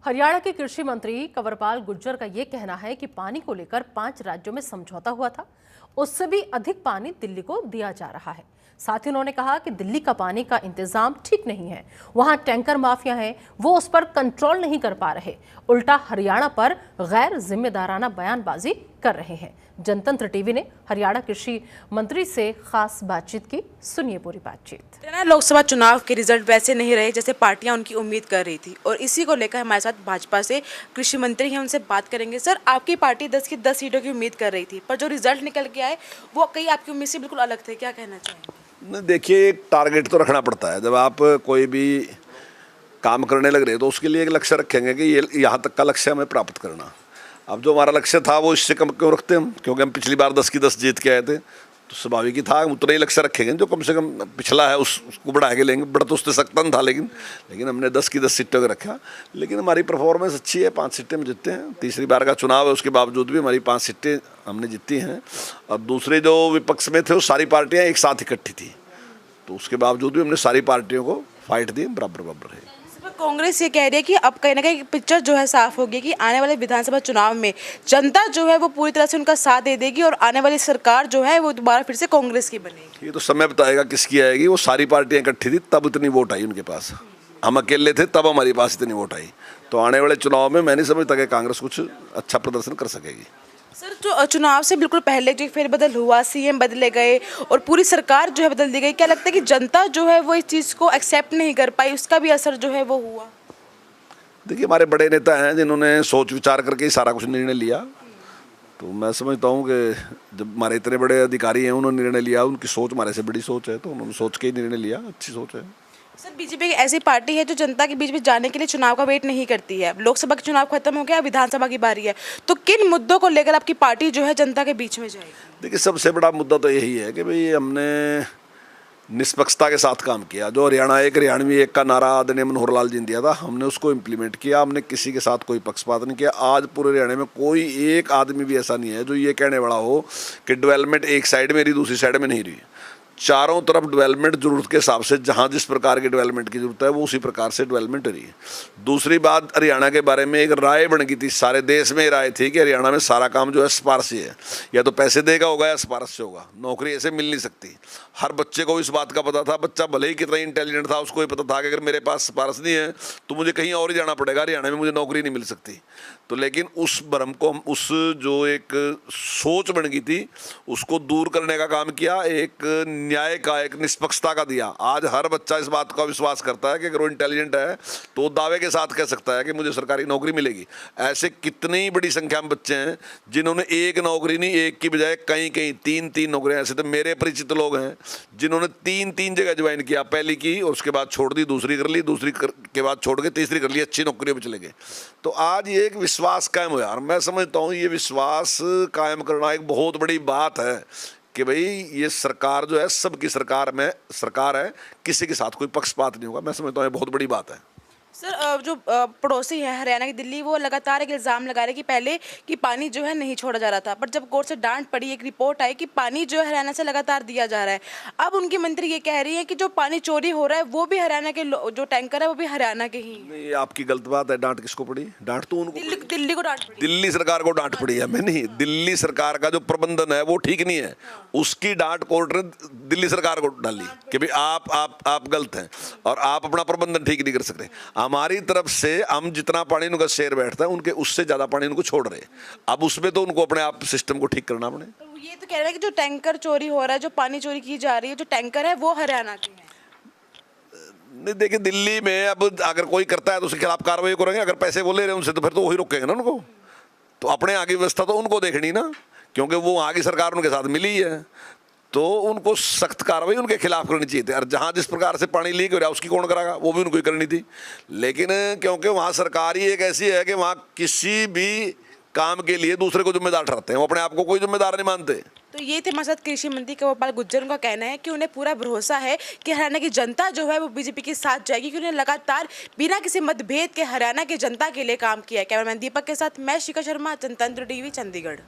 हरियाणा के कृषि मंत्री कंवरपाल गुर्जर का ये कहना है कि पानी को लेकर 5 राज्यों में समझौता हुआ था, उससे भी अधिक पानी दिल्ली को दिया जा रहा है। साथ ही उन्होंने कहा कि दिल्ली का पानी का इंतजाम ठीक नहीं है, वहां टैंकर माफिया हैं, वो उस पर कंट्रोल नहीं कर पा रहे, उल्टा हरियाणा पर गैर जिम्मेदाराना बयानबाजी कर रहे हैं। जनतंत्र टीवी ने हरियाणा कृषि मंत्री से खास बातचीत की, सुनिए पूरी बातचीत। लोकसभा चुनाव के रिजल्ट वैसे नहीं रहे जैसे पार्टियां उनकी उम्मीद कर रही थी, और इसी को लेकर हमारे साथ भाजपा से कृषि मंत्री हैं, उनसे बात करेंगे। सर, आपकी पार्टी 10 की 10 सीटों की उम्मीद कर रही थी, पर जो रिजल्ट निकल के आए वो कई आपकी उम्मीद से बिल्कुल अलग थे, क्या कहना चाहेंगे? देखिए, एक टारगेट तो रखना पड़ता है। जब आप कोई भी काम करने लग रहे हो तो उसके लिए एक लक्ष्य रखेंगे कि ये यहाँ तक का लक्ष्य हमें प्राप्त करना। अब जो हमारा लक्ष्य था वो इससे कम क्यों रखते हम, क्योंकि हम पिछली बार 10 की 10 जीत के आए थे, तो स्वाभाविक ही था हम उतना ही लक्ष्य रखेंगे जो कम से कम पिछला है उसको बढ़ा के लेंगे। बढ़ तो उससे सकता था, लेकिन हमने 10 की 10 सीटों का रखा। लेकिन हमारी परफॉर्मेंस अच्छी है, 5 सीटें में जीतते हैं। तीसरी बार का चुनाव है, उसके बावजूद भी हमारी 5 सीटें हमने जीती हैं। और दूसरे जो विपक्ष में थे वो सारी पार्टियाँ एक साथ इकट्ठी थी, तो उसके बावजूद भी हमने सारी पार्टियों को फाइट दी, बराबर बराबर है। कांग्रेस ये कह रही है कि अब कहीं ना कहीं पिक्चर जो है साफ होगी कि आने वाले विधानसभा चुनाव में जनता जो है वो पूरी तरह से उनका साथ दे देगी और आने वाली सरकार जो है वो दोबारा फिर से कांग्रेस की बनेगी। ये तो समय बताएगा किसकी आएगी। वो सारी पार्टियां इकट्ठी थी तब इतनी वोट आई उनके पास, हम अकेले थे तब हमारे पास इतनी वोट आई। तो आने वाले चुनाव में मैं नहीं समझता कि कांग्रेस कुछ अच्छा प्रदर्शन कर सकेगी। सर, जो चुनाव से बिल्कुल पहले जो फेरबदल हुआ, सीएम बदले गए और पूरी सरकार जो है बदल दी गई, क्या लगता है कि जनता जो है वो इस चीज़ को एक्सेप्ट नहीं कर पाई, उसका भी असर जो है वो हुआ? देखिए, हमारे बड़े नेता हैं जिन्होंने सोच विचार करके ही सारा कुछ निर्णय लिया। तो मैं समझता हूँ कि जब हमारे इतने बड़े अधिकारी हैं उन्होंने निर्णय लिया, उनकी सोच हमारे से बड़ी सोच है, तो उन्होंने सोच के ही निर्णय लिया, अच्छी सोच है। सर, बीजेपी एक ऐसी पार्टी है जो जनता के बीच में जाने के लिए चुनाव का वेट नहीं करती है। लोकसभा का चुनाव खत्म हो गया, विधानसभा की बारी है, तो किन मुद्दों को लेकर आपकी पार्टी जो है जनता के बीच में जाएगी? देखिए, सबसे बड़ा मुद्दा तो यही है कि भाई हमने निष्पक्षता के साथ काम किया। जो हरियाणा एक हरियाणवी एक का नारा आदरणीय मनोहर लाल जी ने दिया था, हमने उसको इम्प्लीमेंट किया। हमने किसी के साथ कोई पक्षपात नहीं किया। आज पूरे हरियाणा में कोई एक आदमी भी ऐसा नहीं है जो ये कहने वाला हो कि डेवलपमेंट एक साइड में रही, दूसरी साइड में नहीं रही। चारों तरफ डेवलपमेंट जरूरत के हिसाब से, जहाँ जिस प्रकार की डेवलपमेंट की जरूरत है वो उसी प्रकार से डेवलपमेंट हो रही है। दूसरी बात, हरियाणा के बारे में एक राय बन गई थी, सारे देश में राय थी कि हरियाणा में सारा काम जो है सिफारशी है, या तो पैसे देगा होगा या सिफारश से होगा, नौकरी ऐसे मिल नहीं सकती। हर बच्चे को इस बात का पता था, बच्चा भले ही कितना इंटेलिजेंट था, उसको ये पता था कि अगर मेरे पास सिफारश नहीं है तो मुझे कहीं और ही जाना पड़ेगा, हरियाणा में मुझे नौकरी नहीं मिल सकती। तो लेकिन उस भ्रम को, उस जो एक सोच बन गई थी, उसको दूर करने का काम किया, एक न्याय का, एक निष्पक्षता का दिया। आज हर बच्चा इस बात का विश्वास करता है कि अगर वो इंटेलिजेंट है तो दावे के साथ कह सकता है कि मुझे सरकारी नौकरी मिलेगी। ऐसे कितनी बड़ी संख्या में बच्चे हैं जिन्होंने एक नौकरी नहीं, एक की बजाय कहीं कहीं 3-3 नौकरियां। ऐसे तो मेरे परिचित लोग हैं जिन्होंने 3-3 जगह ज्वाइन किया, पहली की और उसके बाद छोड़ दी, दूसरी कर ली, दूसरी के बाद छोड़ के तीसरी कर ली, अच्छी नौकरियों में चले गए। तो आज ये एक विश्वास कायम हुआ, और मैं समझता हूँ ये विश्वास कायम करना एक बहुत बड़ी बात है कि भाई ये सरकार जो है सबकी सरकार है, किसी के साथ कोई पक्षपात नहीं होगा। मैं समझता हूँ ये बहुत बड़ी बात है। सर, जो पड़ोसी है हरियाणा की दिल्ली, वो लगातार एक इल्ज़ाम लगा रहे कि पहले कि पानी जो है नहीं छोड़ा जा रहा था, पर जब कोर्ट से डांट पड़ी, एक रिपोर्ट आई कि पानी जो है हरियाणा से लगातार दिया जा रहा है। अब उनकी मंत्री ये कह रही है कि जो पानी चोरी हो रहा है वो भी हरियाणा के, जो टैंकर है वो भी हरियाणा के ही। नहीं, ये आपकी गलत बात है। डांट किसको पड़ी? डांट तो उनको, दिल्ली को डांट पड़ी। दिल्ली सरकार को डांट पड़ी है, मैं नहीं। दिल्ली सरकार का जो प्रबंधन है वो ठीक नहीं है, उसकी डांट कोर्ट ने दिल्ली सरकार को डाली कि भाई आप गलत हैं और आप अपना प्रबंधन ठीक नहीं कर सकते। हमारी तरफ से हम जितना पानी उनका शेयर बैठता है उनके उससे ज्यादा पानी उनको छोड़ रहे। अब उसमें तो उनको अपने आप सिस्टम को ठीक करना पड़े। तो ये तो कह रहे हैं कि जो टैंकर चोरी हो रहा है, जो पानी चोरी की जा रही है, जो टैंकर है वो हरियाणा के हैं। नहीं, देखिए, दिल्ली में अब अगर कोई करता है तो उसके खिलाफ कार्रवाई करेंगे। अगर पैसे वो ले रहे हैं उनसे तो फिर तो वही रोकेंगे ना उनको। तो अपने आगे व्यवस्था तो उनको देखनी ना, क्योंकि वो वहाँ की सरकार उनके साथ मिली है, तो उनको सख्त कार्रवाई उनके खिलाफ करनी चाहिए थी। और जहाँ जिस प्रकार से पानी लीक हो रहा है उसकी कौन कराएगा, वो भी उनको ही करनी थी। लेकिन क्योंकि वहाँ सरकार ही एक ऐसी है कि वहाँ किसी भी काम के लिए दूसरे को जिम्मेदार ठहराते हैं, वो अपने आप को कोई जिम्मेदार नहीं मानते। तो ये थे हमारे साथ कृषि मंत्री कंवरपाल गुर्जर। उनका कहना है कि उन्हें पूरा भरोसा है कि हरियाणा की जनता जो है वो बीजेपी के साथ जाएगी, क्योंकि उन्हें लगातार बिना किसी मतभेद के हरियाणा की जनता के लिए काम किया है। कैमरामैन दीपक के साथ मैं शिखा शर्मा, जनतंत्र टीवी, चंडीगढ़।